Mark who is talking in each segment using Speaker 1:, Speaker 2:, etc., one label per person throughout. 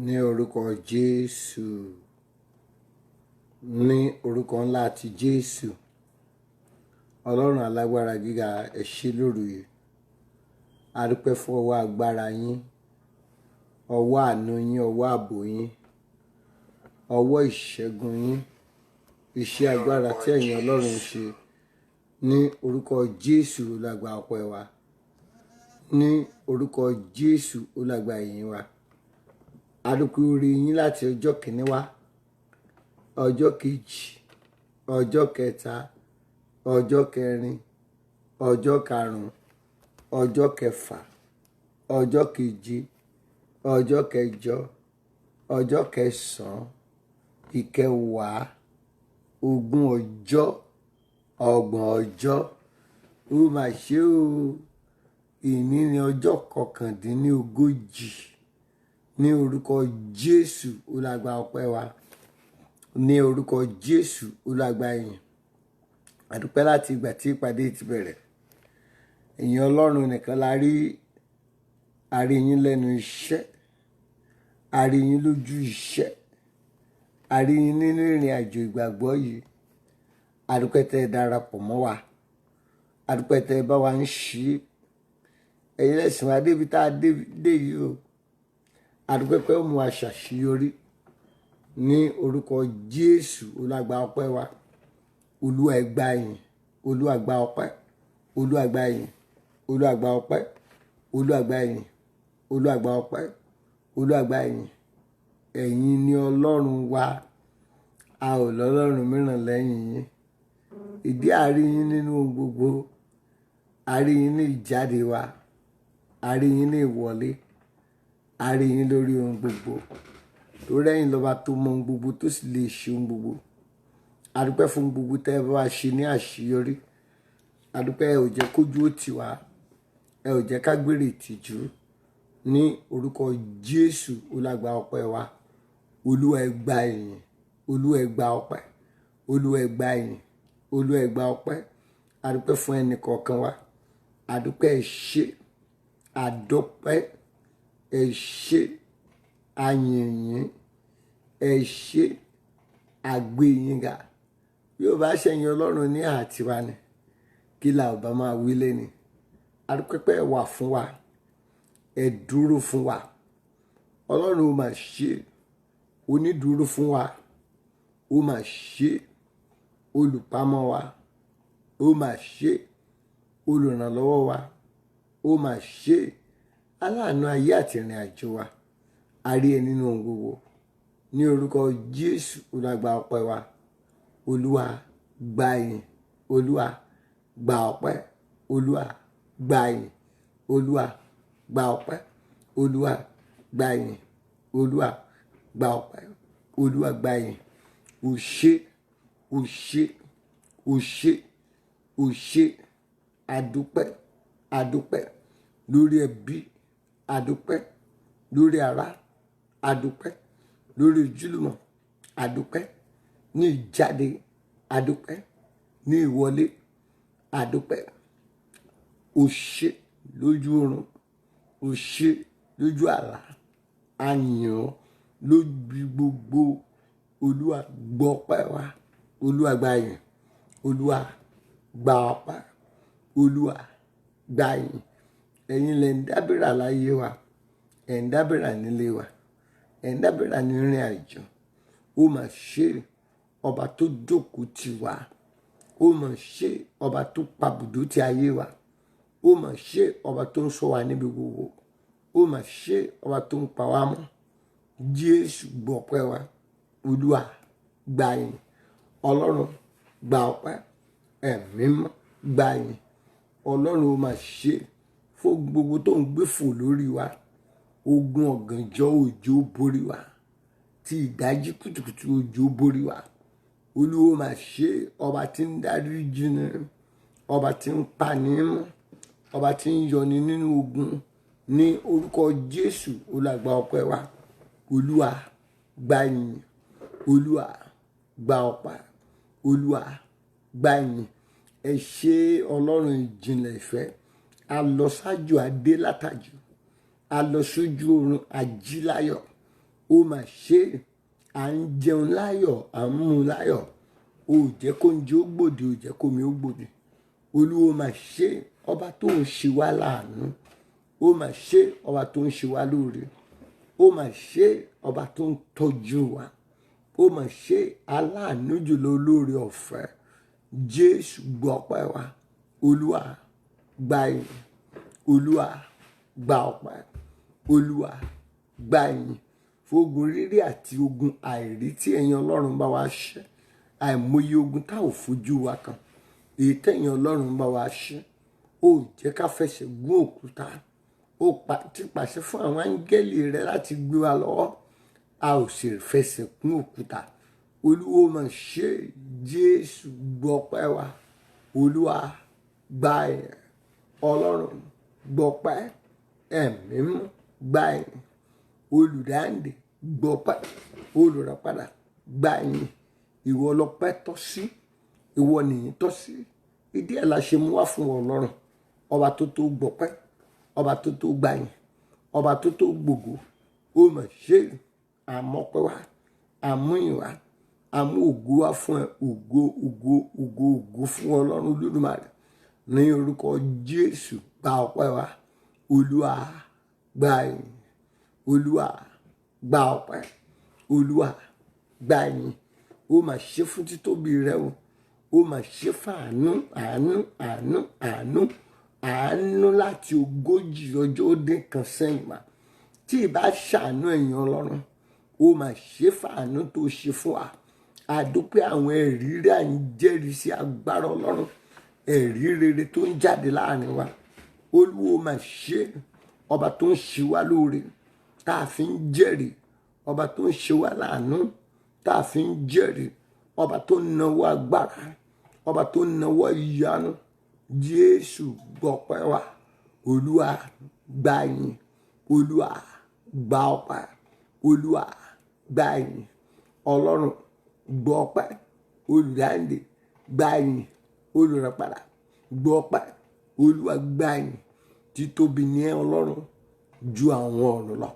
Speaker 1: Ní orúkọ Jésù, ní orúkọ ńlá ti Jésù, Ọlọ́run alágbára gíga, ẹ ṣé lóru yìí. A dúpẹ́ fún ọwọ́ agbára yín, ọwọ́ àánú yín, ọwọ́ ààbò yín, ọwọ́ ìṣẹ́gun yín, iṣẹ́ agbára tí ẹ̀yin Ọlọ́run ń ṣe. Ní orúkọ Jésù olùgbà ọpẹ́ wa. Ní orúkọ Jésù olùgbà ìyìn wa. A dúpẹ́ orí yín láti ọjọ́ kìíní wá, ọjọ́ kejì, ọjọ́ kẹta, ọjọ́ kẹrin, ọjọ́ karùn-ún, ọjọ́ kẹfà, ọjọ́ keje, ọjọ́ kẹjọ, ọjọ́ kẹsàn-án, ìkẹwàá, ogún ọjọ́, ọgbọ̀n ọjọ́. Ó mà ṣe o, ìní ni ọjọ́ kọkàndínlógójì. Ní orúkọ Jésù olùgbà ọpẹ́ wa. Ní orúkọ Jésù olùgbà ìyìn. A dúpẹ́ láti ìgbà tí ìpàdé ti bẹ̀rẹ̀. Ẹ̀yin Ọlọ́run nìkan la rí, a rí yín lẹ́nu iṣẹ́, a rí yín lójú iṣẹ́, a rí yín nínú ìrìn àjò ìgbàgbọ́ yìí. A dúpẹ́ tẹ́ ẹ darapọ̀ mọ́ wa, a dúpẹ́ tẹ́ ẹ bá wa ń ṣí. Ẹ̀yin lẹ́sìn wa débi tá a dé yìí o. A dúpẹ́ pé ó mú wa ṣàṣeyọrí. Ní orúkọ Jésù olùgbà ọpẹ́ wa. Olúwa ẹ gbà ìyìn, Olúwa gba ọpẹ́, Olúwa gba ìyìn, Olúwa gba ọpẹ́, Olúwa gba ìyìn, Olúwa gba ọpẹ́, Olúwa gba ìyìn. Ẹ̀yin ni Ọlọ́run wa, a ò lọ́lọ́run mìíràn lẹ́yìn yín. Ìdí àrí yín nínú ohun gbogbo, àrí yín ní ìjáde wa, àrí yín ní ìwọlé, àrí yín lórí ohun gbogbo. Torí ẹ̀yin lọ́ba tó mọ ohun gbogbo tó sì lè ṣe ohun gbogbo. A dúpẹ́ fún gbogbo tẹ́ ẹ bá wa ṣe ní àṣeyọrí. A dúpẹ́ ẹ ò jẹ́ kójú ó tì wá, ẹ ò jẹ́ ká gbèrè ìtìjú. Ní orúkọ Jésù olùgbà ọpẹ́ wa. Olúwa ẹ gbà ìyìn, Olúwa ẹ gbà ọpẹ́, Olúwa ẹ gbà ìyìn, Olúwa ẹ gbà ọpẹ́. A dúpẹ́ fún ẹnì kọ̀ọ̀kan wa. A dúpẹ́ ẹ ṣé, a dúpẹ́ ẹ ṣé, a yìn yín, ẹ ṣé, a gbé yín ga. Bí ó bá ṣẹ̀yìn Ọlọ́run ní àtiwá ni, kí la ò bá máa wí lẹ́ni. A dúpẹ́ pé ẹ wà fún wa, ẹ dúró fún wa. Ọlọ́run ó máa ṣe onídúró fún wa, ó máa ṣe olùpamọ́ wa, ó máa ṣe olùrànlọ́wọ́ wa, ó máa ṣe aláàánú ayé àti ìrìn àjò wa. A rí ẹ nínú ohun gbogbo. Ní orúkọ Jésù olùgbà ọpẹ́ wa. Olúwa gba ìyìn, Olúwa gba ọpẹ́, Olúwa gba ìyìn, Olúwa gba ọpẹ́, Olúwa gba ìyìn, Olúwa gba ọpẹ́, Olúwa gba ìyìn. O ṣé, o ṣé, o ṣé, o ṣé. A dúpẹ́, a dúpẹ́ lórí ẹbí, a dúpẹ́ lórí ará, a dúpẹ́ lórí ojúlùmọ̀, a dúpẹ́ ní ìjáde, a dúpẹ́ ní ìwọlé, a dúpẹ́. O ṣé lójú oorun, o ṣé lójú àlá, a yìn ọ́ lójú gbogbo. Olúwa gbọ́ ọpẹ́ wa, Olúwa gba ìyìn, Olúwa gba ọpẹ́, Olúwa gba ìyìn. Ẹ̀yin lẹ ń dábìrà láyé wa, ẹ̀ ń dábìrà nílé wa, ẹ̀ ń dábìrà ní ìrìn àjò. Ó mà ṣe ọba tó jókòó tì wá, ó mà ṣe ọba tó pabùdó ti ayé wa, ó mà ṣe ọba tó ń ṣọ́ wa níbi gbogbo, ó mà ṣe ọba tó ń pa wá mọ́. Jésù gbọ́ ọpẹ́ wa. Olúwa gba ìyìn, Ọlọ́run gba ọpẹ́, ẹ̀mí mímọ́ gba ìyìn. Ọlọ́run ó mà ṣe fún gbogbo tó ń gbé fò lórí wa. Ogun ọ̀gànjọ́ òjò borí wa, tí ìdájí kùtùkùtù òjò borí wa. Olúwa mà ṣe ọba tí ń dárí jìnnà, ọba tí ń pa ní mọ́, ọba tí ń yọni nínú ogun. Ní orúkọ Jésù olùgbà ọpẹ́ wa. Olúwa gba ìyìn, Olúwa gba ọpẹ́, Olúwa gba ìyìn. Ẹ ṣé Ọlọ́run ìjìnlẹ̀ ìfẹ́. A lọ sájò adé látàjò, a lọ sójú oorun ajíláyọ̀. ó mà ṣe à ń jẹun láyọ̀ à ń mu láyọ̀ ó jẹ́ kó ń jẹ́ ó gbòdì ó jẹ́ kó mi ó gbòdì olúwo mà ṣe ọba tó ń ṣe wá láàánú ó mà ṣe ọba tó ń ṣe wá lóore ó mà ṣe ọba tó ń tọ́jú wa ó mà ṣe aláàánú jùlọ olóore ọ̀fẹ́ jésù gbọ́pẹ́ wa olúwa gba ìyìn olúwa gba ọpẹ́ olúwa gba ìyìn fún ogun rírí àti ogun àìrí tí ẹ̀yin ọlọ́run bá wa ṣe àìmọye ogun tá ò fojú wa kan èyí tẹ̀yin ọlọ́run bá wa ṣe ó jẹ́ ká fẹsẹ̀ gún òkúta ó ti pàṣẹ fún àwọn áńgẹ́lì rẹ láti gbé wa lọ́wọ́ a ò sì fẹsẹ̀ gún òkúta olúwo mà ṣe jésù gbọ́pẹ́ wa olúwa gba ìyìn ọlọ́run gbọ́pẹ́ ẹ̀mí mú gba ìyìn olùdáǹdè gbọ́pẹ́ olùràpadà gba ìyìn ìwọ lọ́pẹ́ tọ́ sí ìwọ nìyí tọ́ sí ìdí ẹ̀ la ṣe mú wá fún ọlọ́run ọba tó tó gbọ́pẹ́ ọba tó tó gba ìyìn ọba tó tó gbògo ó mà ṣe àmọ́pẹ́ wá àmúyìn wá àmú ògo wá fún ẹ ògo fún ọlọ́run olódùmarè ní orúkọ jésù gba ọpẹ́ wa olúwa gba ìyìn olúwa gba ọpẹ́ olúwa gba ìyìn ó mà ṣe fún títóbi rẹ o ó mà ṣe fún àánú láti 40 ọjọ́ ó dín kan sẹ́yìn mà tí ìbá ṣàánú ẹ̀yin ọlọ́run ó mà ṣe fàánú tó ṣe fún wa àdúpẹ́ àwọn ẹ̀rí rẹ̀ à ń jẹ́rìí sí agbára ọlọ́run ẹ̀rí rere tó ń jáde láàrin wa olúwo mà ṣe ọba tó ń ṣe wá lóore tá a fi ń jẹ́rìí ọba tó ń ṣe wá láàánú tá a fi ń jẹ́rìí ọba tó ń nawọ́ agbára ọba tó ń nawọ́ ìyanu jésù gbọ́pẹ́ wa olúwa gba ìyìn olúwa gba ọpẹ́ olúwa gba ìyìn ọlọ́run gbọ́pẹ́ olùdáǹdè gba ìyìn olùràpadà gbọ́pẹ́ olúwa gba ìyìn títóbi ní ọlọ́run ju àwọn ọ̀run lọ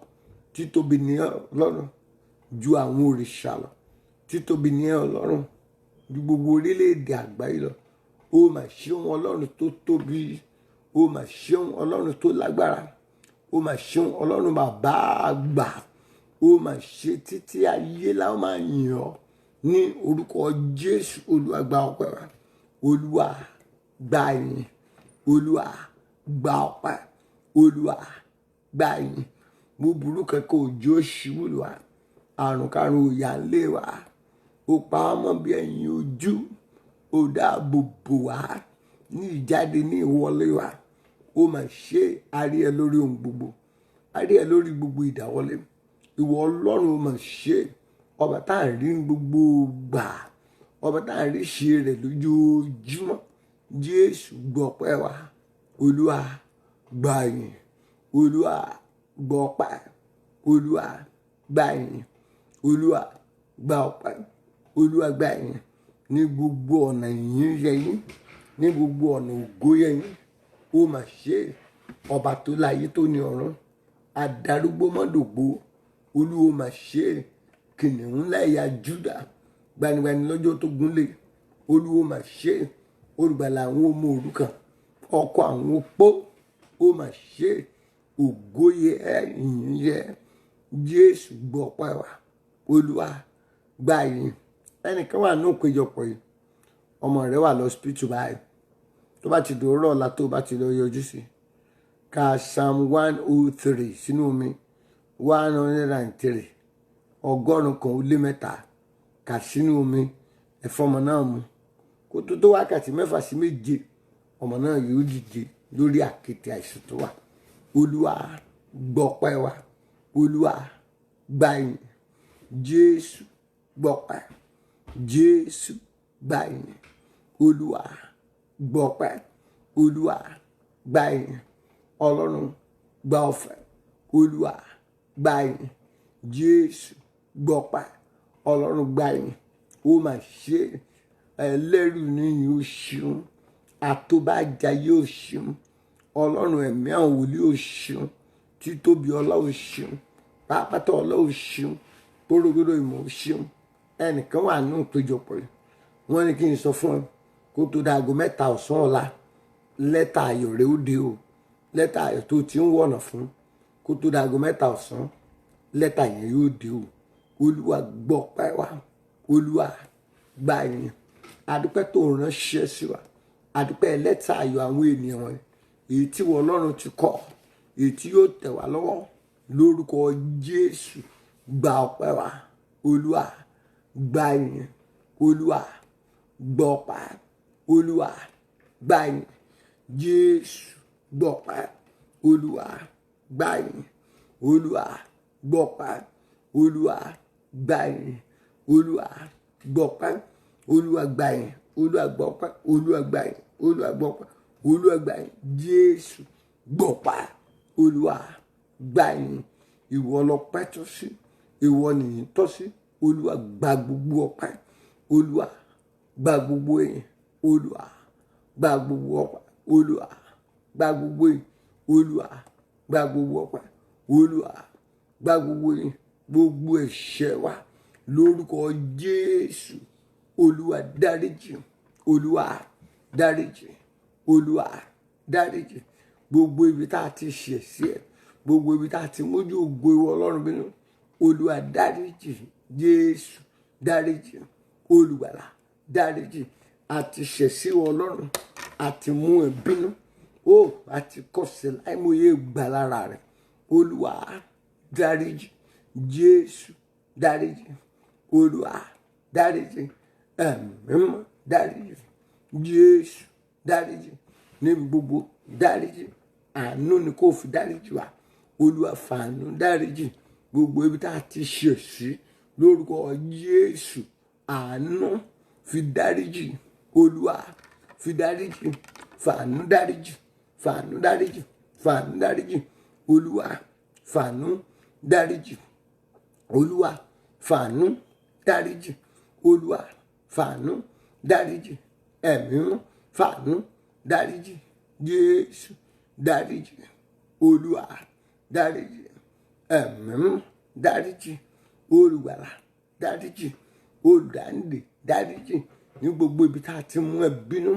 Speaker 1: títóbi ní ọlọ́run ju àwọn òrìṣà lọ títóbi ní ọlọ́run ju gbogbo orílẹ̀-èdè àgbáyé lọ ó mà ṣeun ọlọ́run tó tóbi ó mà ṣeun ọlọ́run tó lágbára ó mà ṣeun ọlọ́run bàbá àgbà ó mà ṣe títí ayé la máa yìn ọ́ ní orúkọ jésù olúwa gba ọpẹ́ wa olúwa gba ìyìn olúwa gba ọpẹ́ olúwa gba ìyìn mo burú kankan òjò ṣubú wa àrùn karùn òyà ń lé wa ó pa ọmọ bí ẹyin ojú ó dáàbò bò wá ní ìjáde ní ìwọlé wa ó mà ṣe àrí ẹ lórí ohun gbogbo àrí ẹ lórí gbogbo ìdáwọlé ìwọ ọlọ́run ó mà ṣe ọba tá à ń rí gbogbo gbà ọba tá à ń rí ṣe rẹ̀ lójoojúmọ́ jésù gbọ́pẹ́ wa olúwa gba ìyìn olúwa gbọ́pẹ́ olúwa gba ìyìn olúwa gba ọpẹ́ olúwa gba ìyìn ní gbogbo ọ̀nà ìyìn yẹ yín ní gbogbo ọ̀nà ògo yẹ yín ó mà ṣe ọba tó láyé tó ní ọ̀run adarúgbó mọ́dògbó olúwo mà ṣe kìnìún lẹ́yà júdà gbanigbani lọ́jọ́ tó gúnlé olúwo mà ṣe olùgbàlà àwọn ọmọ òrukàn ọkọ àwọn opó ó mà ṣe ògo yẹ ìyìn yẹ jésù gbọ́pẹ́ wa olúwa gba ìyìn ẹnìkan wà ní òpéjọpọ̀ yìí ọmọ rẹ wà lọ́sípítù báyìí tó bá ti dòórọ̀ ọ̀la tó bá ti lọ yọjú sí ka psalm 103 sínú omi 103 ọgọ́rùn-ún kan ó lé mẹ́ta kà sínú omi ẹ̀fọ́ ọmọ náà mu kó tó wákàtí 6 sí 7 ọmọ náà yóò dìde lórí àkéte àìsàn tó wà olúwa gbọ́pẹ́ wa olúwa gba ìyìn jésù gbọ́pẹ́ jésù gba ìyìn olúwa gbọ́pẹ́ olúwa gba ìyìn ọlọ́run gba ọ̀fẹ́ olúwa gba ìyìn jésù gbọ́pẹ́ ọlọ́run gba ìyìn ó mà ṣe ẹlẹ́rù níyìn ó ṣeun àtòbájayé ó ṣeun ọlọ́run ẹ̀mí àwọn wòlíì ó ṣeun títóbi ọlá ó ṣeun pápátá ọlọ́run ṣeun porogodo ìmọ̀ ṣeun. Ẹnìkan wà nínú ìpéjọpọ̀ yìí wọ́n ní kí n sọ fún ẹ kó tó dáago 3 ọ̀sán ọ̀la lẹ́tà ayọ̀ rẹ ó dé o. Lẹ́tà ayọ̀ tó ti ń wọ̀nà fún kó tó dáago 3 ọ̀sán lẹ́tà yẹn yóò dé o. Olúwa gbọ́ pẹ́ wá, Olúwa gba yín. Adúpẹ́ tó ránṣẹ́ sí wa, adúpẹ́ lẹ́tà ayọ̀ àwọn ènìyàn wọn èyí tí wọ́n Ọlọ́run ti kọ èyí tí yóò tẹ̀ wá lọ́wọ́ lórúkọ Jésù. Gba ọpẹ́ wa, Olúwa gba yín, Olúwa gbọ́ ọpẹ́, Olúwa gba yín. Jésù gbọ́ ọpẹ́, Olúwa gba yín, Olúwa gbọ́ ọpẹ́, Olúwa gba yín, Olúwa gbọ́ ọpẹ́, Olúwa gba yín, Olúwa gbọ́ ọpẹ́, Olúwa gba yín, Olúwa gbọ́ ọpẹ́, Olúwa gba yín. Jésù gbọ́ ọpẹ́, Olúwa gba yín. Ìwọ lọpẹ́ tọ́ sí, ìwọ nìyí tọ́ sí. Olúwa gba gbogbo ọpẹ́, Olúwa gba gbogbo ẹ̀yìn, Olúwa gba gbogbo ọpẹ́, Olúwa gba gbogbo ẹ̀yìn, Olúwa gba gbogbo ọpẹ́, Olúwa gba gbogbo ẹ̀yìn. Gbogbo ẹ̀ṣẹ̀ wa lórúkọ Jésù Olúwa dáríjì, Olúwa dáríjì, Olúwa dáríjì. Gbogbo ibi tá a ti ṣẹ̀ sí ẹ, gbogbo ibi tá a ti mójú ògo ìwọ Ọlọ́run bínú, Olúwa dáríjì. Jésù dáríjì, Olùgbàlà dáríjì. A ti ṣẹ̀ sí ìwọ Ọlọ́run, a ti mú ẹ bínú, ó a ti kọsẹ̀ láìmọye ìgbà lára rẹ. Olúwa dáríjì, Jésù dáríjì, Olúwa dáríjì, ẹ̀mí mímọ́ dáríjì, Jésù dáríjì. Níbi gbogbo dáríjì, àánú ni kó fi dáríjì wá. Olúwa fàánú dáríjì. Gbogbo ibi tá a ti ṣẹ̀ sí lórúkọ Jésù, àánú fi dáríjì. Olúwa fi dáríjì, fàánú dáríjì, fàánú dáríjì, fàánú dáríjì. Olúwa fàánú dáríjì, Olúwa fàánú dáríjì, Olúwa fàánú dáríjì, ẹ̀mí mímọ́ fàánú dáríjì. Jésù dáríjì, Olúwa dáríjì, ẹ̀mí mímọ́ dáríjì, Olùgbàlà dáríjì, olùdáǹdè dáríjì. Ní gbogbo ibi tá a ti mú ẹ bínú,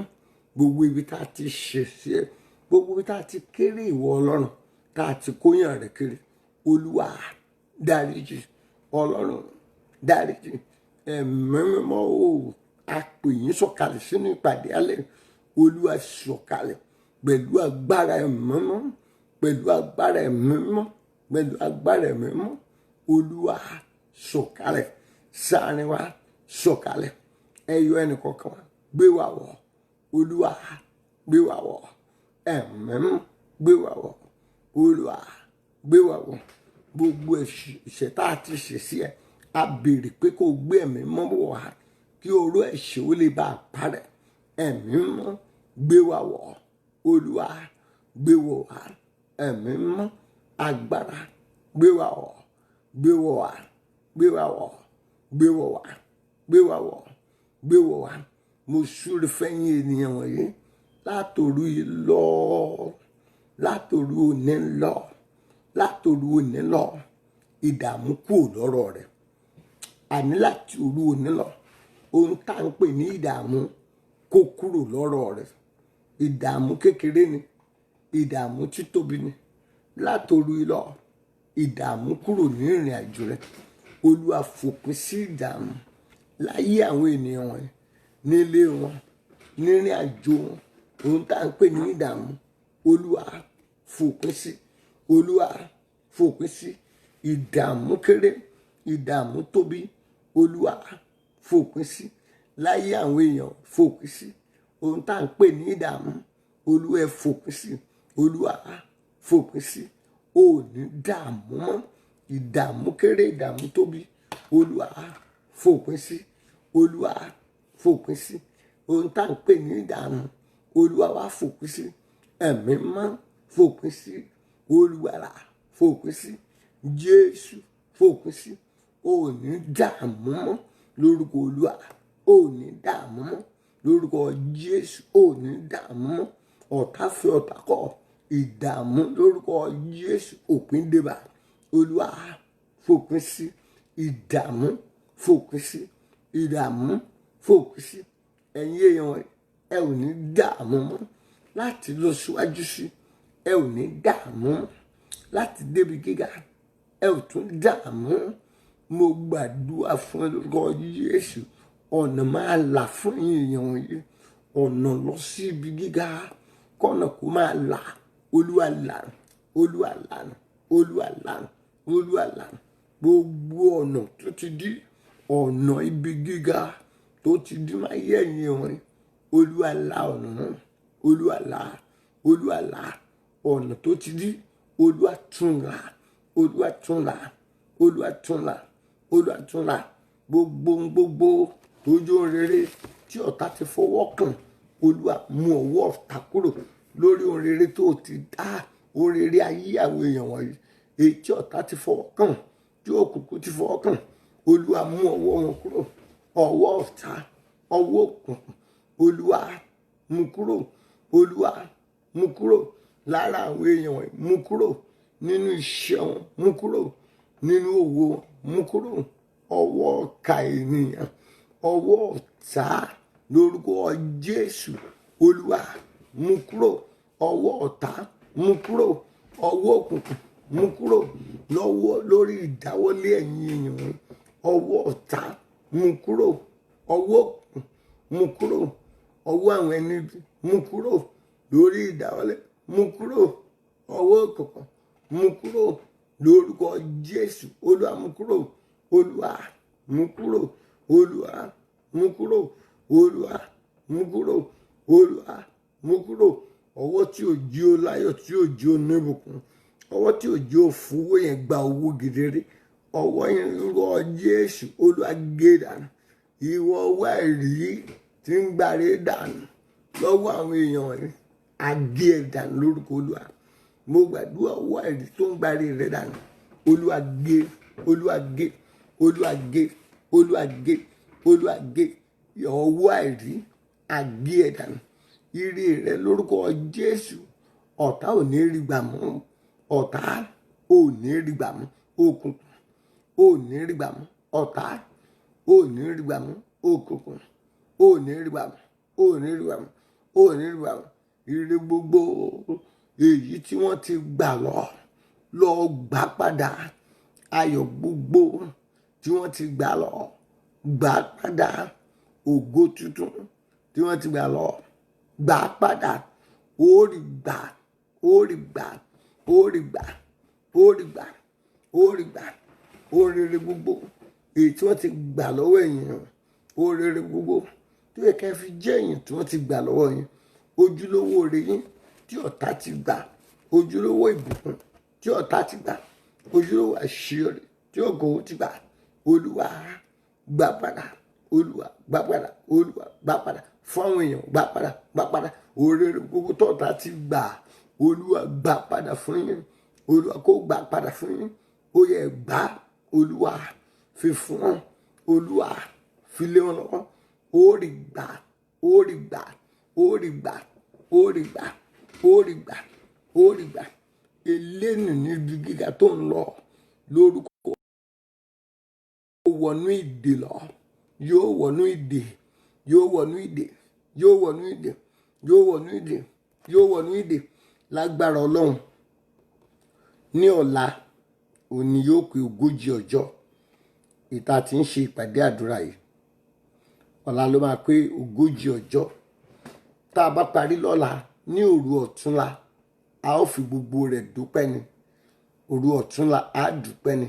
Speaker 1: gbogbo ibi tá a ti ṣẹ̀ sí ẹ, gbogbo ibi tá a ti kéré ìwọ Ọlọ́run, tá a ti kóyàn rẹ kiri, Olúwa dáríjì, Ọlọ́run dáríjì. Ẹ̀mí mímọ́ o, a pè yín sọ̀kalẹ̀ sínú ìpàdé alẹ́. Olúwa sọ̀kalẹ̀ pẹ̀lú agbára ẹ̀mí mímọ́, pẹ̀lú agbára ẹ̀mí mímọ́, pẹ̀lú agbára ẹ̀mí mímọ́. Olúwa sọ̀kalẹ̀ sáàrin wa, sọ̀kalẹ̀. Ẹyọ ẹnì kọ̀ọ̀kan wa, gbé wa wọ̀. Olúwa gbé wa wọ̀, ẹ̀mí mímọ́ gbé wa wọ̀, Olúwa gbé wa wọ̀. Gbogbo ẹ̀ṣẹ̀ tá a ti ṣẹ̀ sí ẹ, a béèrè pé kó gbé ẹ̀mí mímọ́ wọ̀ wá kí oró ẹ̀ṣẹ̀ ó lè bá a parẹ́. Ẹ̀mí mímọ́ gbé wa wọ̀, Olúwa gbé wọ̀ wá, ẹ̀mí mímọ́ agbára gbé wa wọ̀, gbé wọ̀ wá, gbé wa wọ̀, gbé wọ̀ wá, gbé wa wọ̀, gbé wọ̀ wá. Mo súre fẹ́yìn ènìyàn wọ̀nyí látòru yìí lọ, látòru òní lọ, látòru òní lọ. Ìdààmú kúrò lọ́rọ̀ rẹ̀. Àní láti òru òní lọ, ohun tá à ń pè ní ìdààmú kó kúrò lọ́rọ̀ rẹ̀. Ìdààmú kékeré ni, ìdààmú títóbi ni. Látòru yìí lọ, ìdààmú kúrò ní ìrìn àjò rẹ̀. Olúwa fòpin sí ìdààmú láyé àwọn ènìyàn wọ̀nyí, nílé wọn, nírìn àjò wọn. Ohun tá à ń pè ní ìdààmú, Olúwa fòpin sí, Olúwa fòpin sí. Ìdààmú kéré, ìdààmú tóbi, Olúwa fòpin sí. Láyé àwọn èèyàn fòpin sí. Ohun tá à ń pè ní ìdààmú, Olúwa fòpin sí, Olúwa fòpin sí. Ò ní dààmú mọ́. Ìdààmú kéré, ìdààmú tóbi, Olúwa fòpin sí, Olúwa fòpin sí. Ohun tá à ń pè ní ìdààmú, Olúwa wá fòpin sí. Ẹ̀mí mọ́ fòpin sí, Olùgbàlà fòpin sí, Jésù fòpin sí. Ò ní dààmú mọ́ lórúkọ Olúwa. Ò ní dààmú mọ́ lórúkọ Jésù. Ò ní dààmú mọ́. Ọ̀tá fẹ́ ọ̀tá kọ̀. Ìdààmú lórúkọ Jésù òpin dé bá. Olúwa fòpin sí ìdààmú, fòpin sí ìdààmú, fòpin sí. Ẹ̀yin èèyàn ẹ ò ní dààmú mọ́ láti lọ síwájú sí, ẹ ò ní dààmú láti débi gíga, ẹ ò tún dààmú. Mo gbàdúrà fún lórúkọ Jésù, ọ̀nà máa là fún èèyàn wọ̀nyí, ọ̀nà lọ sí ibi gíga, kọ́nà kó máa là. Olúwa lànà, Olúwa lànà, Olúwa lànà, Olúwa lànà. Gbogbo ọ̀nà tó ti dí, ọ̀nà ibi gíga tó ti dí máa yẹ ẹ̀yin wọ̀nyí, Olúwa là ọ̀nà náà, Olúwa là, Olúwa là ọ̀nà tó ti dí, Olúwa tún là, Olúwa tún là, Olúwa tún là, Olúwa tún là. Gbogbo tójú rere tí ọ̀tá ti fọwọ́ kàn, Olúwa mú ọwọ́ ọ̀tá kúrò lórí ohun rere tó ti dá, ohun rere ayé àwọn èèyàn wọ̀nyí. Èyí tí ọ̀tá ti fọwọ́ kàn, tí òkùnkùn ti fọwọ́ kàn, Olúwa mú ọwọ́ wọn kúrò. Ọwọ́ ọ̀tá, ọwọ́ òkùnkùn, Olúwa mú kúrò, Olúwa mú kúrò lára àwọn èèyàn wọ̀nyí, mú kúrò nínú iṣẹ́ wọn, mú kúrò nínú òwò wọn, mú kúrò. Ọwọ́ ọ̀ka ènìyàn, ọwọ́ ọ̀tá lórúkọ Jésù, Olúwa mú kúrò. Ọwọ́ ọ̀tá mú kúrò, ọwọ́ òkùnkùn mú kúrò lọ́wọ́ lórí ìdáwọ́lé ẹ̀yin èèyàn. Ọwọ́ ọ̀tá mú kúrò, ọwọ́ òkùnkùn mú kúrò, ọwọ́ àwọn ẹni mú kúrò lórí ìdáwọ́lé, mú kúrò. Ọwọ́ òkùnkùn mú kúrò lórúkọ Jésù. Olúwa mú kúrò, Olúwa mú kúrò, Olúwa mú kúrò, Olúwa mú kúrò, Olúwa mú kúrò. Ọwọ́ tí ò jí ó láyọ̀, tí ò jí ó níbùkún, ọwọ́ tí ò jí ó fowó yẹn gba owó gidere, ọwọ́ yẹn lórúkọ Jésù, Olúwa gé dànù. Ìwọ ọwọ́ ẹ̀rí tí ń gbàre dànù lọ́wọ́ àwọn èèyàn rẹ̀, agé ẹ̀ dànù lórúkọ Olúwa. Mo gbàdúrà ọwọ́ ẹ̀rí tó ń gbàre rẹ̀ dànù, Olúwa gé, Olúwa gé, Olúwa gé, Olúwa gé, Olúwa gé. Ọwọ́ ẹ̀rí agé ẹ̀ dànù. Ire rẹ lórúkọ Jésù, ọ̀tá ò ní rí gbà mú, ọ̀tá ò ní rí gbà mú, òkùnkùn ò ní rí gbà mú, ọ̀tá ò ní rí gbà mú, òkùnkùn ò ní rí gbà mú, ò ní rí gbà mú, ò ní rí gbà mú. Ire gbogbo èyí tí wọ́n ti gbà lọ gbà padà. Ayọ̀ gbogbo tí wọ́n ti gbà lọ gbà padà. Ògo tuntun tí wọ́n ti gbà lọ gbà padà. Ó rí gbà, ó rí gbà, ó rí gbà, ó rí gbà, ó rí gbà. Ohun rere gbogbo èyí tí wọ́n ti gbà lọ́wọ́ èèyàn, ohun rere gbogbo tó yẹ ká fi jẹ́ èèyàn tí wọ́n ti gbà lọ́wọ́ yín, ojúlówó oore yín tí ọ̀tá ti gbà, ojúlówó ìbùkún tí ọ̀tá ti gbà, ojúlówó àṣeyọrí tí ògo ti gbà, Olúwa gbà padà, Olúwa gbà padà, Olúwa gbà padà fún àwọn èèyàn, gbà padà, gbà padà. Ohun rere gbogbo tó ọ̀tá ti gbà, Olúwa gbà padà fún yín, Olúwa kó gbà padà fún yín. Ó yẹ gbà, Olúwa fi fún wọn, Olúwa fi lé wọn lọ́wọ́. Ó rí gbà, ó rí gbà, ó rí gbà, ó rí gbà, ó rí gbà, ó rí gbà. Eléni níbi gíga tó ń lọ lórúkọ yóò wọnú ìdè lọ, yóò wọnú ìdè, yóò wọnú ìdè, yóò wọnú ìdè, yóò wọnú ìdè, yóò wọnú ìdè lágbára Ọlọ́run. Ní ọ̀la òní yóò pé 40 ọjọ́ ìta tí ń ṣe ìpàdé àdúrà yìí. Ọ̀la ló máa pé 40 ọjọ́. Tá a bá parí lọ́la, ní òru ọ̀túnla a ó fi gbogbo rẹ̀ dúpẹ́ ni. Òru ọ̀túnla a dúpẹ́ ni.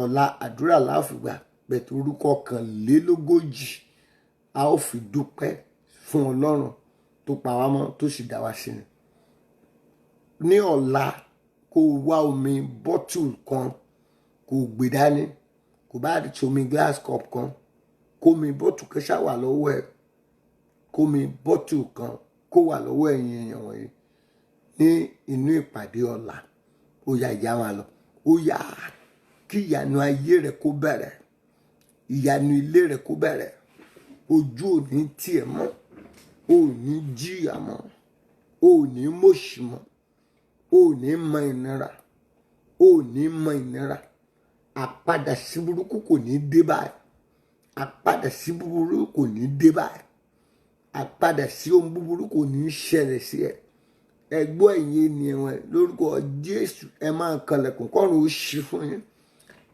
Speaker 1: Ọ̀la àdúrà la ó fi gbà, bẹ̀tẹ̀ orúkọ 41 a ó fi dúpẹ́ fún Ọlọ́run tó pa wá mọ́, tó sì dá wa sí ni. Ní ọ̀la kó wá omi bọ́tù kan, kó gbé dání, kó bá ti omi glass cup kan, kó mi bọ́tù kan ṣá wà lọ́wọ́ ẹ̀, kó mi bọ́tù kan kó wà lọ́wọ́ ẹ̀yin èèyàn wọ̀nyí ní inú ìpàdé ọ̀la. Ó yá ìyá wa lọ, ó yá kí ìyanu ayé rẹ̀ kó bẹ̀rẹ̀, ìyanu ilé rẹ̀ kó bẹ̀rẹ̀. Ojú ò ní tiẹ̀ mọ́, ò ní jìyà mọ́, ò ní mọ̀ṣì mọ́, ò ní mọ ìnira, ò ní mọ ìnira. àpadà sí burúkú kò ní dé báyìí, àpadà sí búburú kò ní dé báyìí, àpadà sí ohun búburú kò ní ṣẹlẹ̀ sí ẹ. Ẹ gbọ́ ẹ̀yin ènìyàn wọn lórúkọ Jésù, ẹ máa kanlẹ̀kùn kọ́run ó ṣí fún yín.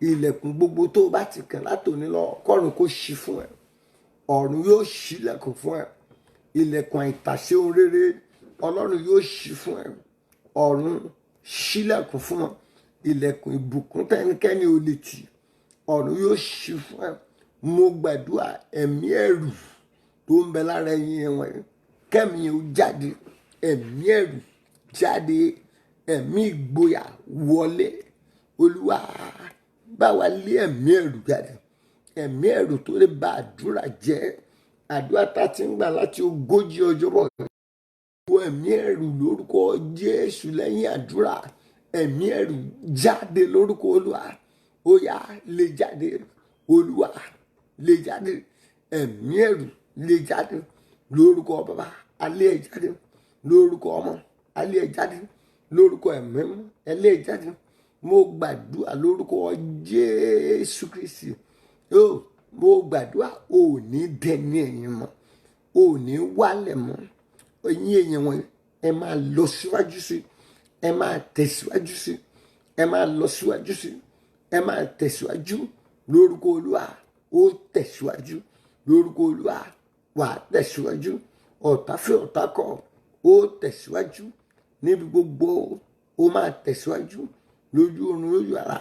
Speaker 1: Ilẹ̀kùn gbogbo tó bá ti kàn látòní lọ kọ́run kó ṣí fún ẹ. Ọ̀run yóò ṣílẹ̀kùn fún ẹ. Ilẹ̀kùn àìtàsé ohun rere Ọlọ́run yóò ṣí fún ẹ. Ọ̀run ṣílẹ̀kùn fún ẹ. Ilẹ̀kùn ìbùkún tẹ́nikẹ́ni ò lè tì, ọ̀run yóò ṣí fún ẹ. Mo gbàdúrà ẹ̀mí ẹ̀rù tó ń bẹ lára ẹ̀yin wọ̀nyí kẹ́mi ó jáde. Ẹ̀mí ẹ̀rù jáde, ẹ̀mí ìgboyà wọlé. Olúwa bá wa lé ẹ̀mí ẹ̀rù jáde. Ẹ̀mí ẹ̀rù tó lè ba àdúrà jẹ́. Àdúrà tá ti ń gbà láti 40 ọjọ́ bọ̀. Ẹ̀mí ẹ̀rù lórúkọ Jésù lẹ́yìn àdúrà. Ẹ̀mí ẹ̀rù jáde lórúkọ Olúwa. Ó yá lè jáde. Olúwa lè jáde. Ẹ̀mí ẹ̀rù lè jáde lórúkọ Bàbá. Alẹ́ ẹ̀ jáde lórúkọ Ọmọ. Alẹ́ ẹ̀ jáde lórúkọ Ẹ̀mí Mímọ́. Alẹ́ ẹ̀ jáde. Mo gbàdúrà lórúkọ Jésù Kristi. Mo gbàdúrà ò ní dẹni ẹ̀yìn mọ́, ò ní wálẹ̀ mọ́. Ẹ̀yin èèyàn wọn ẹ máa lọ síwájú sí, ẹ máa tẹ̀síwájú sí, ẹ máa lọ síwájú sí, ẹ máa tẹ̀síwájú lórúkọ Olúwa. Ó tẹ̀síwájú lórúkọ Olúwa. Wà á tẹ̀síwájú. Ọ̀tá fẹ́ ọ̀tá kọ̀, ó tẹ̀síwájú níbi gbogbo. Ó máa tẹ̀síwájú lójú oorun lójú àlá.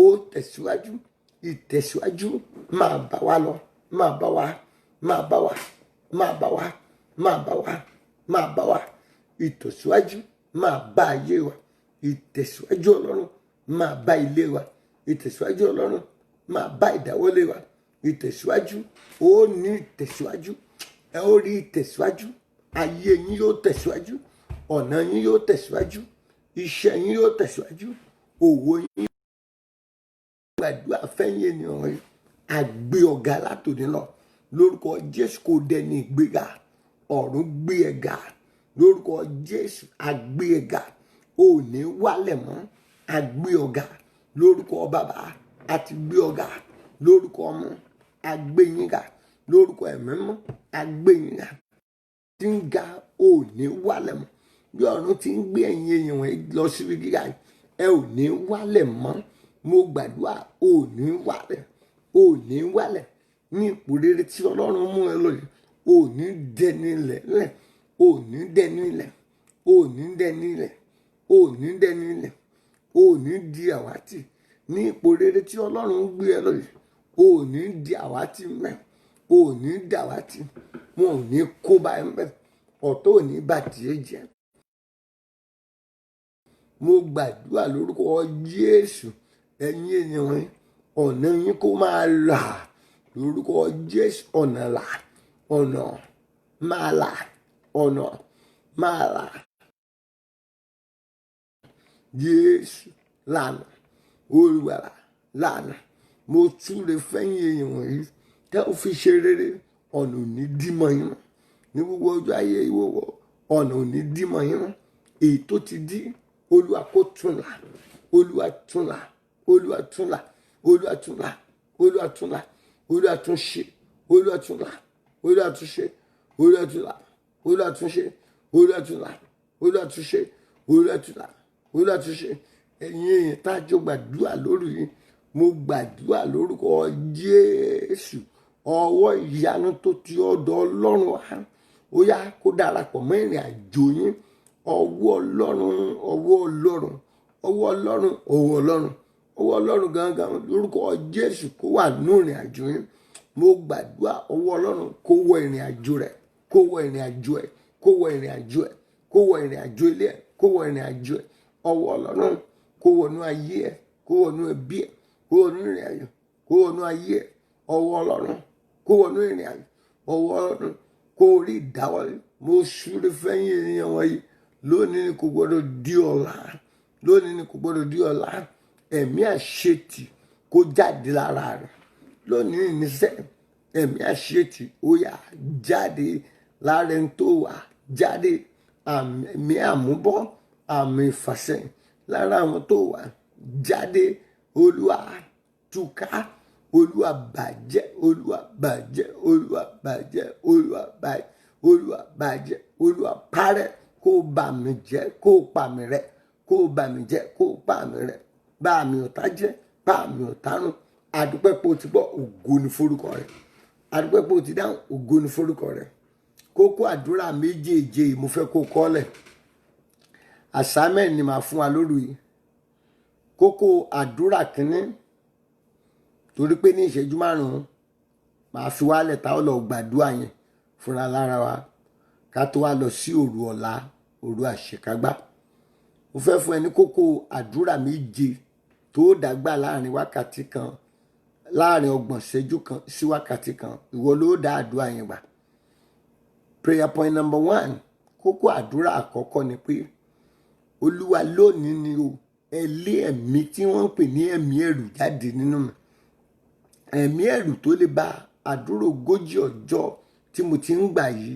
Speaker 1: Ó tẹ̀síwájú. Ìtẹ̀síwájú máa bá wa lọ, máa bá wa, máa bá wa, máa bá wa, máa bá wa, máa bá wa. Ìtẹ̀síwájú máa bá ayé wa. Ìtẹ̀síwájú Ọlọ́run máa bá ilé wa. Ìtẹ̀síwájú Ọlọ́run máa bá ìdáwọ́lé wa. Ìtẹ̀síwájú, ó ní ìtẹ̀síwájú. Ẹ ó rí ìtẹ̀síwájú. Ayé yín yóò tẹ̀síwájú. Ọ̀nà yín yóò tẹ̀síwájú. Iṣẹ́ yín yóò tẹ̀síwájú. Òwò yín. Gbàdúrà fẹ́yìn ènìyàn rẹ̀. Àgbé ọ̀gá látòní lọ lórúkọ Jésù. Kò dẹni ìgbéga. Ọ̀run gbé ẹ ga lórúkọ Jésù. Àgbé ẹ ga. Ò ní wálẹ̀ mọ́. Àgbé ọ̀gá lórúkọ Bàbá. Àti gbé ọ̀gá lórúkọ Ọmọ. Àgbé yín ga lórúkọ Ẹ̀mí Mímọ́. Àgbé yín ga. Tí ń ga ò ní wálẹ̀ mọ́. Bí ọ̀run ti ń gbé ẹ̀yin èèyàn wọ̀nyí lọ síbi gíga, ẹ ò ní wálẹ̀ mọ́. Mo gbàdúrà ò ní wálẹ̀, ò ní wálẹ̀ ní ipò rere tí Ọlọ́run mú ẹ lọ yìí. Ò ní dẹni ilẹ̀ lẹ̀, ò ní dẹni ilẹ̀, ò ní dẹni ilẹ̀, ò ní dẹni ilẹ̀, ò ní di àwátì ní ipò rere tí Ọlọ́run gbé ẹ lọ yìí. Ò ní di àwátì mẹ́, ò ní di àwátì. Wọn ò ní kó bá ẹ mẹ́. Ọ̀tá ò ní bà tiẹ̀ jẹ́. Mo gbàdúrà lórúkọ Jésù. Ẹ̀yin ènìyàn wọn ọ̀nà yín kó máa là lórúkọ Jésù. Ọ̀nà là, ọ̀nà máa là, ọ̀nà máa là. Jésù lànà, Olùgbàlà lànà. Mo súre fẹ́yìn èèyàn wọ̀nyí tẹ́ ò fi ṣe rere. Ọ̀nà ò ní dí mọ́ yín mọ́. Ní gbogbo ọjọ́ ayé ìwọ̀wọ̀ ọ̀nà ò ní dí mọ́ yín mọ́. Èyí tó ti dí Olúwa kó tún là. Olúwa tún là. Olúwa tún là. Olúwa tún là. Olúwa tún là. Olúwa tún ṣe. Olúwa tún là. Olúwa tún ṣe. Olúwa tún là. Olúwa tún ṣe. Olúwa tún là. Olúwa tún ṣe. Olúwa tún là. Olúwa tún ṣe. Ẹ̀yin èèyàn tá a jọ gbàdúrà lórí yìí. Mo gbàdúrà lórúkọ Jésù. Ọwọ́ ìyanu tó ti ọ̀dọ̀ Ọlọ́run wá. Ó yá kó darapọ̀ mọ́ ìrìn àjò yín. Ọwọ́ Ọlọ́run, ọwọ́ Ọlọ́run, ọwọ́ Ọlọ́run, ọwọ́ Ọlọ́run, ọwọ́ Ọlọ́run gangan lórúkọ Jésù kó wà nínú ìrìn àjò yín. Mo gbàdúrà ọwọ́ Ọlọ́run kó wọ ìrìn àjò rẹ̀, kó wọ ìrìn àjò ẹ̀, kó wọ ìrìn àjò ẹ̀, kó wọ ìrìn àjò ilé ẹ̀, kó wọ ìrìn àjò ẹ̀. Ọwọ́ Ọlọ́run kó wọnú ayé ẹ̀, kó wọnú ẹbí ẹ̀, kó wọnú ìrìn àjò, kó wọnú ayé ẹ̀. Ọwọ́ Ọlọ́run kó wọnú ìrìn àjò. Ọwọ́ Ọlọ́run kó rí ìdáwọ́lé. Mo súre fẹ́yìn ènìyàn wọ̀nyí. Lónìí ni kò gbọdọ̀ di ọ̀la. Lónìí ni kò gbọdọ̀ di ọ̀la. Ẹ̀mí àṣetì kó jáde lára rẹ̀. Lónìí níṣẹ́ ẹ̀mí àṣetì ó yá jáde lára ẹni tó wà. Jáde àmì àmúbọ́, àmì ìfàsẹ́yìn lára àwọn tó wà. Jáde Olúwa túká, Olúwa bàjẹ́, Olúwa bàjẹ́, Olúwa bàjẹ́, Olúwa bàjẹ́, Olúwa bàjẹ́, Olúwa parẹ́, kó bà mí jẹ́, kó pa mí rẹ́, kó bà mí jẹ́, kó pa mí rẹ́, bà mí ọ̀tá jẹ́, bà mí ọ̀tá run. Adúpẹ́ pé o ti gbọ́, ògo ni forúkọ rẹ̀. Adúpẹ́ pé o ti dáhùn, ògo ni forúkọ rẹ̀. Kókó àdúrà méjèèje mo fẹ́ kó kọ́lẹ̀. Assignment ni màá fún wa lóru yìí. Kókó àdúrà kínní, torí pé ní ìṣẹ́jú márùn-ún màá fi wálẹ̀ tá ó lọ gbàdúrà yẹn fúnra lára wa ká tó wá lọ sí òru ọ̀la, òru àṣekágbá. Mo fẹ́ fún ẹ ní kókó àdúrà méje tó dàgbà láàrin wákàtí kan, láàrin 30 ìṣẹ́jú kan sí wákàtí kan. Ìwọ ló dá àdúrà yẹn gbà. Prayer point number 1, kókó àdúrà àkọ́kọ́ ni pé Olúwa lónìí ni o, ẹ lé ẹ̀mí tí wọ́n ń pè ní ẹ̀mí ẹ̀rù jáde nínú mi. Ẹ̀mí ẹ̀rù tó lè ba àdúrà 40 ọjọ́ tí mo ti ń gbà yìí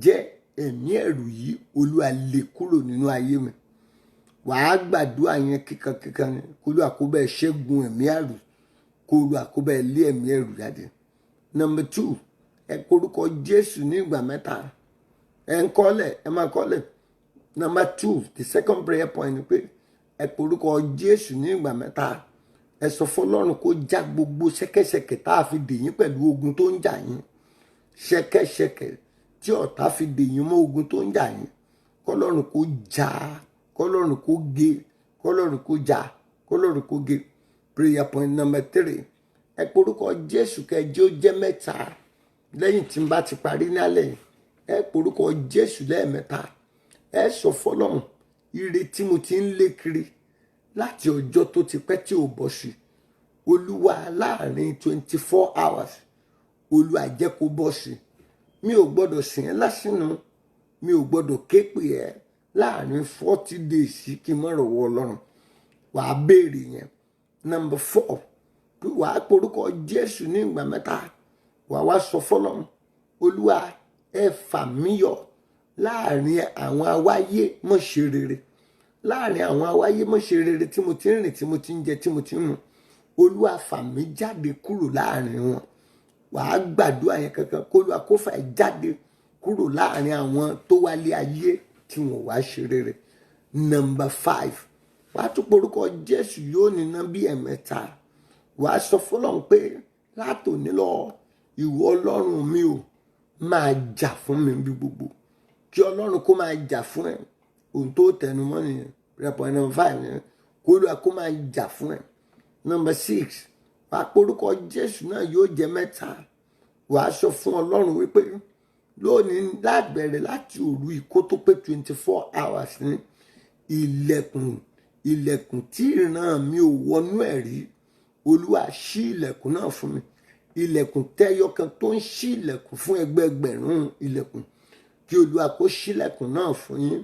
Speaker 1: jẹ́, ẹ̀mí ẹ̀rù yìí Olúwa lé kúrò nínú ayé mi. Wàá gbàdúrà yẹn kíkankíkan ni, kó Olúwa kó bẹ́ẹ̀ ṣẹ́gun ẹ̀mí ẹ̀rù, kó Olúwa kó bẹ́ẹ̀ lé ẹ̀mí ẹ̀rù jáde. Number 2, ẹ porúkọ Jésù ní ìgbà 3. Ẹ ń kọ́lẹ̀, ẹ máa kọ́lẹ̀. Number 2, the second prayer point ni pé ẹ porúkọ Jésù ní ìgbà 3. Ẹ sọ fọ́lọ́run kó já gbogbo ṣẹ́kẹ́ṣẹkẹ̀ tá a fi dè yín pẹ̀lú ogun tó ń jà yín. Ṣẹ́kẹ́ṣẹkẹ̀ tí ọ̀tá fi dè yín mọ́ ogun tó ń jà yín. Kọ́lọ́run kó já, kọ́lọ́run kó gé, kọ́lọ́run kó já, kọ́lọ́run kó gé. Prayer point number 3, ẹ porúkọ Jésù kẹjẹ ó jẹ́ 3. Lẹ́yìn tí n bá ti parí nálẹ̀, ẹ porúkọ Jésù lẹ́ẹ̀mẹ́ta. Ẹ sọ fọ́lọ́run, ire tí mo ti ń lé kiri láti ọjọ́ tó ti pẹ́ tí ò bọ́ sí, Olúwa láàrin 24 hours, Olúwa jẹ́ kó bọ́ sí. Mi ò gbọ́dọ̀ sìn ẹ́ lásìnà, mi ò gbọ́dọ̀ képe ẹ́ láàrin 40 days kí n má rọ̀wọ́ Ọlọ́run. Wàá béèrè yẹn. Number 4, wàá porúkọ Jésù ní ìgbà 3. Wàá wá sọ fọ́lọ́run, Olúwa ẹ fà mí yọ láàrin àwọn awáyé mọ̀ ṣe rere, láàrin àwọn awáyé mọ̀ ṣe rere tí mo ti ń rìn, tí mo ti ń jẹ, tí mo ti ń mu. Olúwa fà mí jáde kúrò láàrin wọn. Wàá gbàdúrà yẹn kankan, kó Olúwa kó fà ẹ́ jáde kúrò láàrin àwọn tó wálé ayé tí wọ́n wá ṣe rere. Number 5, wàá tún porúkọ Jésù yóò níná bí 3. Wàá sọ fọ́lọ́run pé látòní lọ, ìwọ Ọlọ́run mi ò máa jà fún mi bí gbogbo. Kí Ọlọ́run kó máa jà fún ẹ. Ohun tó tẹnu mọ́ nìyẹn. Prayer point number 5 nìyẹn. Kó Olúwa kó máa jà fún ẹ. Number 6, wàá porúkọ Jésù náà yóò jẹ́ 3. Wàá sọ fún Ọlọ́run wípé lónìí lábẹ̀rẹ̀ láti òru ìkó tó pé 24 hours ní ilẹ̀kùn tí ìran mi ò wọnú ẹ̀ rí, Olúwa ṣí ilẹ̀kùn náà fún mi. Ilẹ̀kùn tẹ́yọ kan tó ń ṣí ilẹ̀kùn fún ẹgbẹẹgbẹ̀rún ilẹ̀kùn, kí Olúwa kó ṣílẹ̀kùn náà fún yín.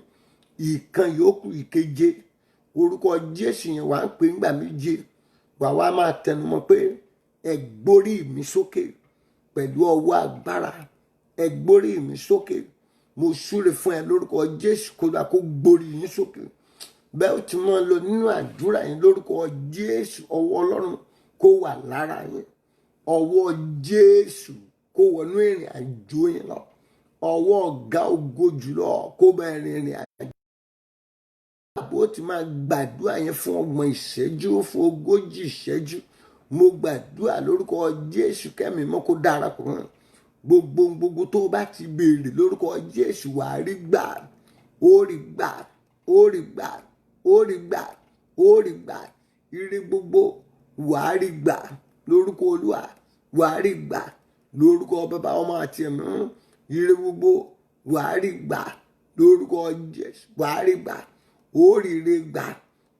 Speaker 1: Ìkan yòókù ìkeje, orúkọ Jésù yẹn wàá ń pè ńgbà 7. Wàá wá máa tẹnumọ́ pé ẹ gbórí mi sókè pẹ̀lú ọwọ́ agbára. Ẹ gbórí mi sókè. Mo súre fún ẹ lórúkọ Jésù, kó Olúwa kó gbórí yín sókè. Bẹ́ẹ̀ ó ti máa lọ nínú àdúrà yẹn lórúkọ Jésù, ọwọ́ Ọlọ́run kó wà lára yín. Ọwọ́ Jésù kó wọnú ìrìn àjò yẹn lọ. Ọwọ́ ọ̀gá ògo jùlọ kó bá ìrìn àjò. Bó ti máa gbàdúrà yẹn fún 30 ìṣẹ́jú, fún 40 ìṣẹ́jú. Mo gbàdúrà lórúkọ Jésù, kẹ́mi mọ́ kó darapọ̀ mọ́. Gbogbo tó bá ti béèrè lórúkọ Jésù wàá rí gbà. Ó rí gbà, ó rí gbà, ó rí gbà, ó rí gbà. Ire gbogbo wàá rí gbà lórúkọ Olúwa. Wàá rí gbà lórúkọ Bàbá, Ọmọ àti Ẹ̀mí Mímọ́. Ire gbogbo wàá rí gbà lórúkọ Jésù. Wàá rí gbà, ó rí ire gbà,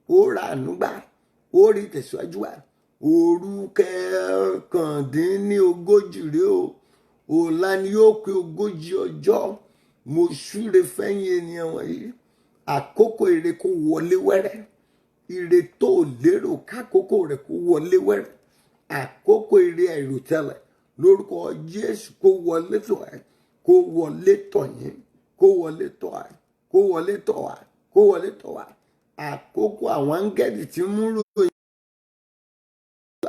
Speaker 1: ó rà àánú gbà, ó rí tẹ̀síwájú gbà. Òru kọkàndínlógójì rèé o. Ọ̀la ni yóò pé 40 ọjọ́. Mo súre fẹ́yìn ènìyàn wọ̀nyí. Àkókò ire kó wọlé wẹ́rẹ́. Ire tó lérò kákókò rẹ̀ kó wọlé wẹ́rẹ́. Àkókò ire àìròtẹ́lẹ̀ lórúkọ Jésù kó wọlé tọ̀ ẹ́, kó wọlé tọ̀ yín, kó wọlé tọ̀ ẹ́, kó wọlé tọ̀ wá, kó wọlé tọ̀ wá. Àkókò àwọn áńgẹ́lì tí mú ròyìn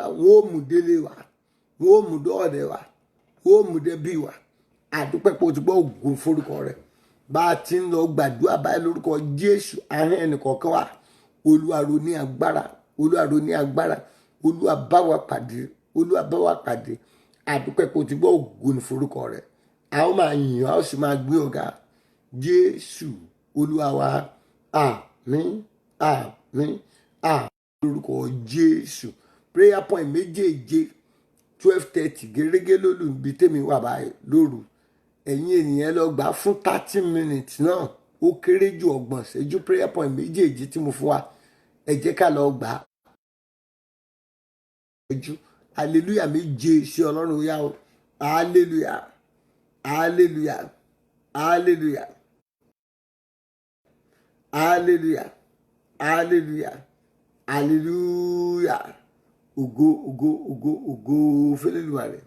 Speaker 1: wa wọn ò mú délé wa wọn ò mú dọ́ọ̀dẹ̀ wa wọn ò mú débí wa àdúpẹ́ pé o ti gbọ́ ògùn forúkọ rẹ̀ bá a ti ń lọ gbàdúrà báyìí lórúkọ Jésù ahọ́n ẹnìkọ̀ọ̀kan wa Olúwa rọ̀ ní agbára Olúwa rọ̀ ní agbára Olúwa bá wa pàdé Olúwa bá wa pàdé àdúpẹ́ pé o ti gbọ́ ògùn forúkọ rẹ̀ a ó máa yìn a ó sì máa gbé ọ̀gá Jésù Olúwa wa àmín àmín àmín lórúkọ Jésù prayer point méjèèje 12:30 gẹ́gẹ́ lólu ibi tèmi wà báyìí lóru ẹ̀yin ènìyàn lọ gbà fún 30 minutes náà ó kéré jù 30 ìṣẹ́jú prayer point méjèèje tí mo fún wa ẹ jẹ́ ká lọ gbà hallelujah méje sí Ọlọ́run ó yá o hallelujah hallelujah hallelujah hallelujah hallelujah hallelujah ògo ògo ògo ògo fẹ́lẹ́lúwa rẹ̀.